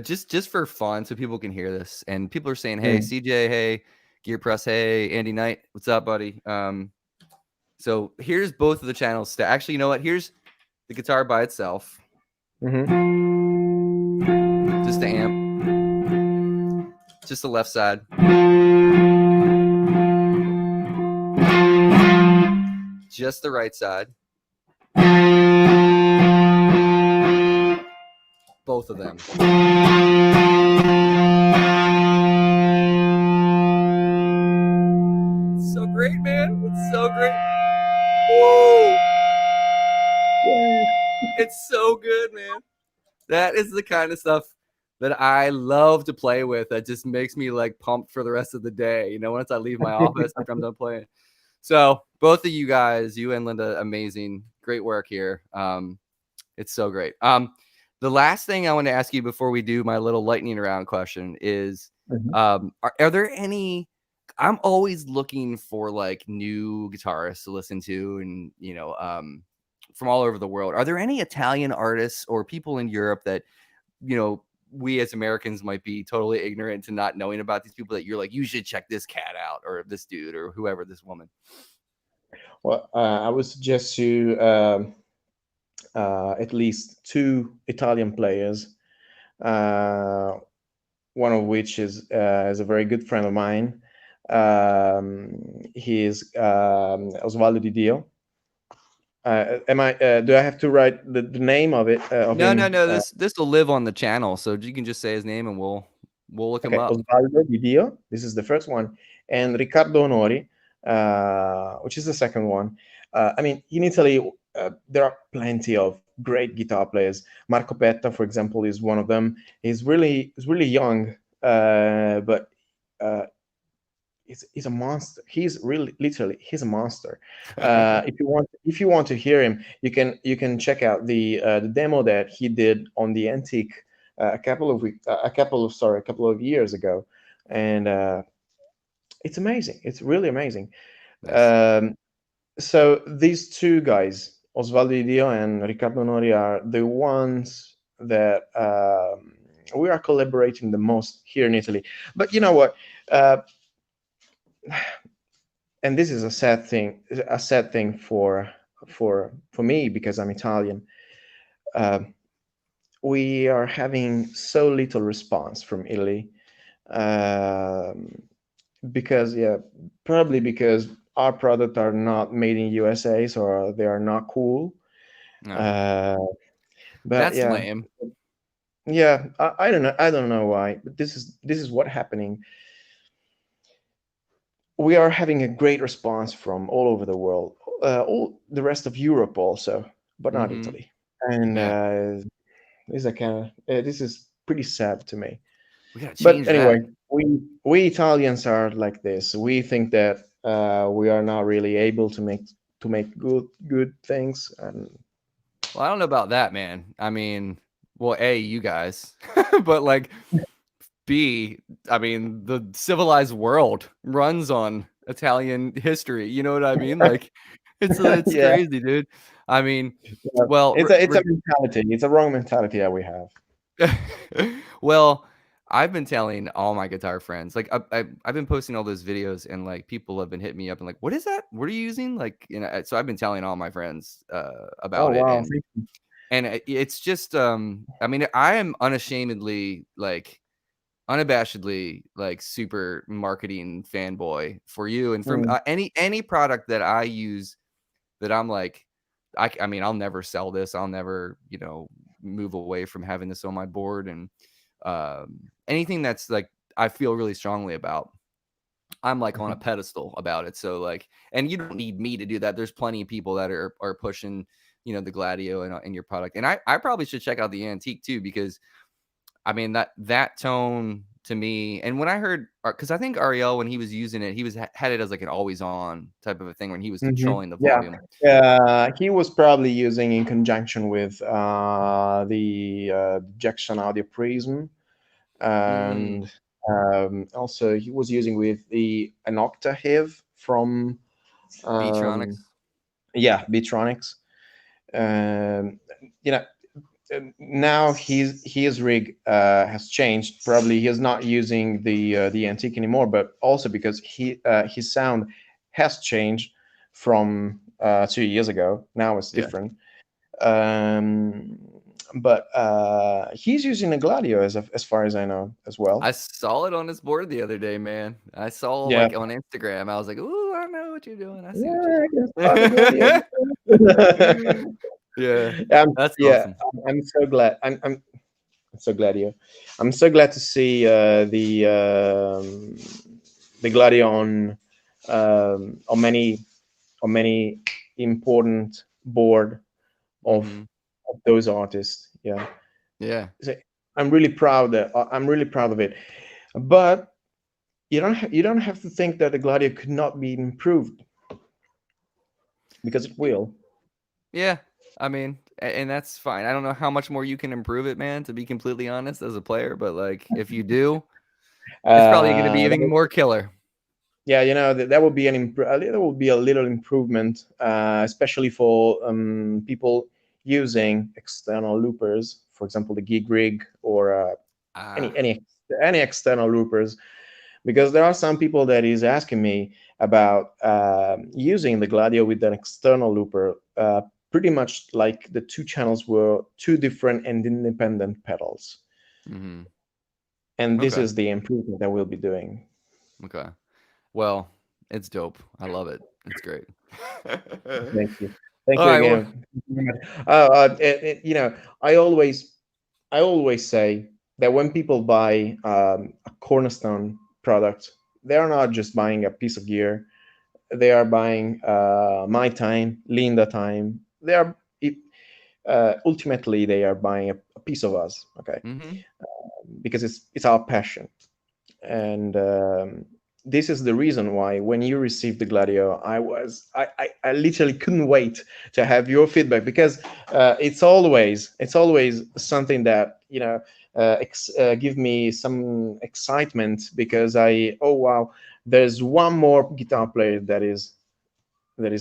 just for fun, so people can hear this, and people are saying, "Hey, Mm. CJ, hey, Gear Press, hey, Andy Knight, what's up, buddy?" So here's both of the channels. Actually, you know what? Here's the guitar by itself, Hmm. just the amp, just the left side, just the right side, both of them. It's so great, man. It's so great. Woo! It's so good, man. That is the kind of stuff that I love to play with. That just makes me like pumped for the rest of the day. Once I leave my office after I'm done playing. So both of you guys, you and Linda, amazing, great work here. It's so great. The last thing I want to ask you before we do my little lightning round question is, Mhm. are there any? I'm always looking for like new guitarists to listen to, and from all over the world. Are there any Italian artists or people in Europe that we as Americans might be totally ignorant to not knowing about these people that you're like, you should check this cat out, or this dude, or whoever, this woman? Well, I would suggest you at least two Italian players. Uh, One of which is a very good friend of mine. He is Osvaldo Di Dio. Do I have to write the name of it of No, no, him? no. This will live on the channel, so you can just say his name and we'll look him Okay, up. Osvaldo Di Dio. This is the first one, and Riccardo Onori, which is the second one. I mean, in Italy, there are plenty of great guitar players. Marco Petta, for example, is one of them. He's really young, but uh, he's a monster. He's really literally he's a monster. If you want to hear him, you can check out the demo that he did on the Antique a couple of years ago, and it's amazing. It's really amazing. Nice. Um, so these two guys, Osvaldo Dio and Riccardo Nori, are the ones that we are collaborating the most here in Italy. But you know what? Uh, and this is a sad thing for me because I'm Italian. Uh, we are having so little response from Italy, um, because yeah, probably because our product are not made in USA's or they are not cool. No, Uh, but that's yeah, lame. yeah, I don't know why, but this is what happening. We are having a great response from all over the world, all the rest of Europe also, but not Hmm. Italy. And Yeah, this is pretty sad to me. we gotta But change anyway, that. we Italians are like this. We think that we are not really able to make good things, and Well, I don't know about that, man. I mean, well, A, you guys, but like B, I mean, the civilized world runs on Italian history. You know what I mean? Like, it's yeah, crazy, dude. I mean, well, it's a mentality. It's a wrong mentality that we have. well, I've been telling all my guitar friends, like I've been posting all those videos, and like people have been hitting me up and like, what is that? What are you using? Like, you know, so I've been telling all my friends Oh about it, wow, and it's just I mean, I am unashamedly like unabashedly like super marketing fanboy for you and from mm, any product that I use that I'm like I mean I'll never sell this, I'll never, you know, move away from having this on my board, and anything that's like I feel really strongly about, I'm like on a mhm. pedestal about it. So like, and you don't need me to do that. There's plenty of people that are pushing, you know, the Gladio and your product, and I probably should check out the Antique too, because I mean that tone to me, and when I heard, because I think Ariel, when he was using it, he was had it as like an always on type of a thing when he was controlling the Yeah, volume. he was probably using in conjunction with the Jackson Audio Prism, Mm, and also he was using with the an octave from um, Beatronics. yeah, Beatronics. Um, you know, now his rig has changed. Probably he is not using the Antique anymore, but also because his sound has changed from 2 years ago. Now it's Yeah. different. Um, but he's using a Gladio as far as I know as well. I saw it on his board the other day, man. I saw Yeah, like on Instagram. I was like, "Ooh, I know what you're doing. I see what yeah, I can you're spot the Gladio. doing." Yeah, that's Yeah, awesome. I'm so glad. I'm so glad you. I'm so glad to see the Gladio on many important board of, Hmm. of those artists. Yeah, Yeah, so I'm really proud of it. But you don't have to think that the Gladio could not be improved because it will. yeah. I mean, and that's fine. I don't know how much more you can improve it, man. To be completely honest, as a player, but like if you do, it's probably going to be even more killer. Yeah, you know that would be there will be a little improvement, especially for people using external loopers, for example, the gig rig or any Ah, any any external loopers, because there are some people that is asking me about using the Gladio with an external looper, pretty much like the two channels were two different and independent pedals, mm-hmm. and this Okay, is the improvement that we'll be doing. okay. Well, it's dope. I love it. It's great. Thank you. Thank All you right. Well, again. You know, I always say that when people buy a Cornerstone product, they are not just buying a piece of gear. They are buying my time, Linda time. Ultimately they are buying a piece of us. Okay, mm-hmm. because it's our passion. and this is the reason why when you received the Gladio, I literally couldn't wait to have your feedback, because it's always something that give me some excitement, because oh wow, there's one more guitar player that is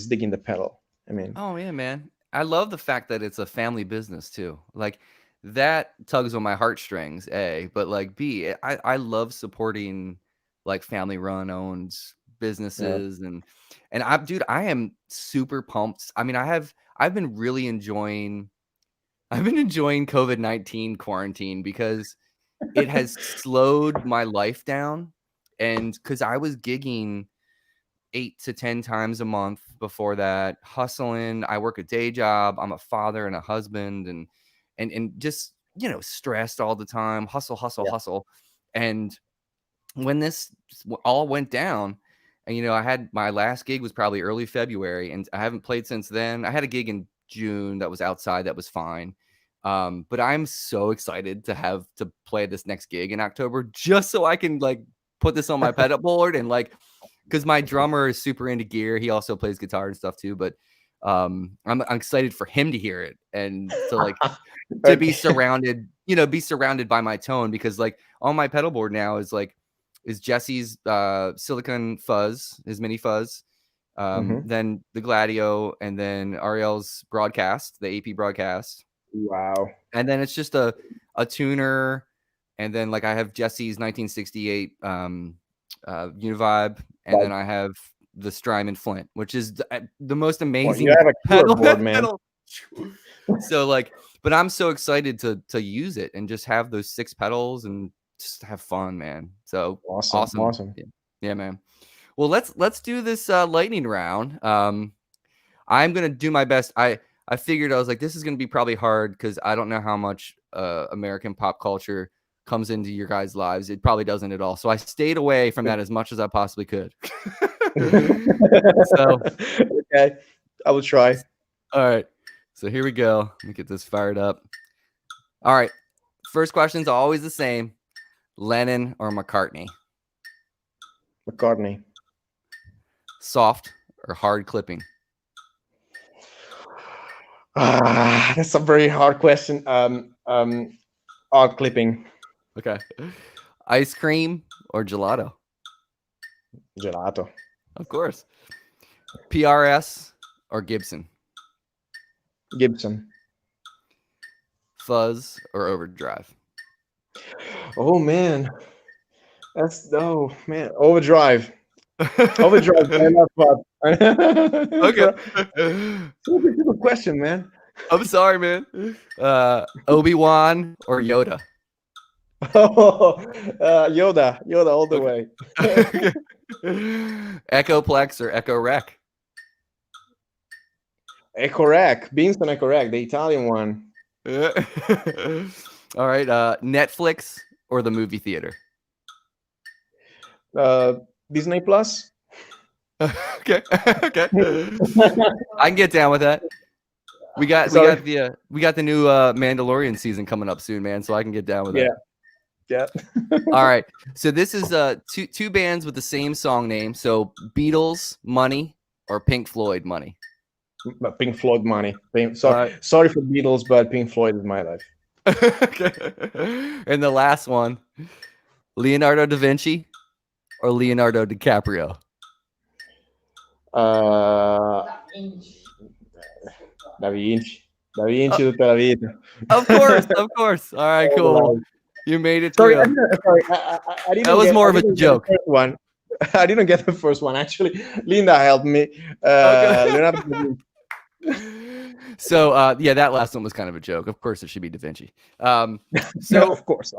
digging the pedal. I mean, Oh yeah, man. I love the fact that it's a family business too. Like that tugs on my heartstrings, A, but like B, I love supporting like family run owned yeah, businesses and I am super pumped. I mean, I've been really enjoying COVID-19 quarantine because it has slowed my life down, and cuz I was gigging 8 to 10 times a month before that, hustling. I work a day job. I'm a father and a husband and just, stressed all the time, hustle, hustle, yeah, hustle. And when this all went down, and I had my last gig was probably early February, and I haven't played since then. I had a gig in June that was outside, that was fine. But I'm so excited to have to play this next gig in October just so I can like put this on my pedal board and like because my drummer is super into gear. He also plays guitar and stuff too. But I'm excited for him to hear it and to like to be okay, surrounded, be surrounded by my tone, because like on my pedal board now is Jesse's silicon fuzz, his mini fuzz, hmm, then the Gladio, and then Ariel's broadcast, the AP broadcast, wow, and then it's just a tuner, and then like I have Jesse's 1968 Univibe, and but then I have the Strymon Flint, which is the most well, you amazing have a pedal. keyboard, man. pedal. So like, but I'm so excited to use it and just have those 6 pedals and just have fun, man. So Awesome, awesome. awesome. Yeah, man. Well, let's do this lightning round. I'm gonna do my best. I figured I was like, this is gonna be probably hard because I don't know how much American pop culture comes into your guys' lives. It probably doesn't at all. So I stayed away from that as much as I possibly could. So, Okay, I will try. all right. So here we go. Let me get this fired up. All right. First question's always the same. Lennon or McCartney? McCartney. Soft or hard clipping? That's a very hard question. Art clipping. Okay. Ice cream or gelato? Gelato. Of course. PRS or Gibson? Gibson. Fuzz or overdrive? Oh man, overdrive. Overdrive. I love pop. Okay. It's a good question, man. I'm sorry, man. Obi-Wan or Yoda? Oh, Yoda all the Okay. way. Echoplex or Echo Rec? Echo Rack, Beans and Echo Rack, the Italian one. All right. Netflix or the movie theater? Disney Plus. Okay. Okay. I can get down with that. We got Sorry. the new Mandalorian season coming up soon, man. So I can get down with that. Yeah. All right. So this is two bands with the same song name. So Beatles Money or Pink Floyd Money? But Pink Floyd Money. Right. Sorry for Beatles, but Pink Floyd is my life. Okay. And the last one, Leonardo da Vinci or Leonardo DiCaprio? Da Vinci. Da Vinci tutta la vita. Of course. All right, cool. You made it Sorry, through. I didn't. That was more of a joke. First one. I didn't get the first one actually. Linda helped me. Okay. Leonardo da Vinci. So yeah, that last one was kind of a joke. Of course, it should be Da Vinci. No, So of course.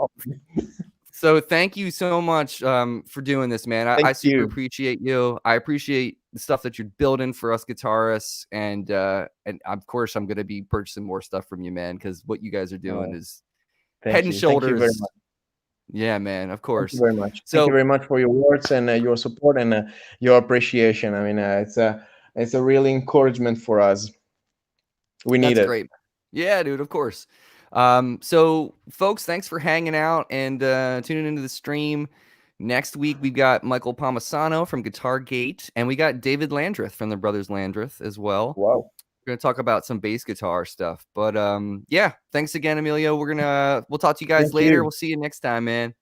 so thank you so much for doing this, man. I super you. appreciate you. I appreciate the stuff that you're building for us guitarists, and of course, I'm gonna be purchasing more stuff from you, man, because what you guys are doing is head and shoulders. Thank you very much. Yeah, man. Of Thank course. you very much. So Thank you very much for your words and your support and your appreciation. I mean, it's a real encouragement for us. We need that's it. great. Yeah, dude. Of course. So, folks, thanks for hanging out and tuning into the stream. Next week, we've got Michael Palmisano from Guitar Gate, and we got David Landreth from the Brothers Landreth as well. Wow. We're gonna talk about some bass guitar stuff. But yeah, thanks again, Emilio. We'll talk to you guys Thank later. you. We'll see you next time, man.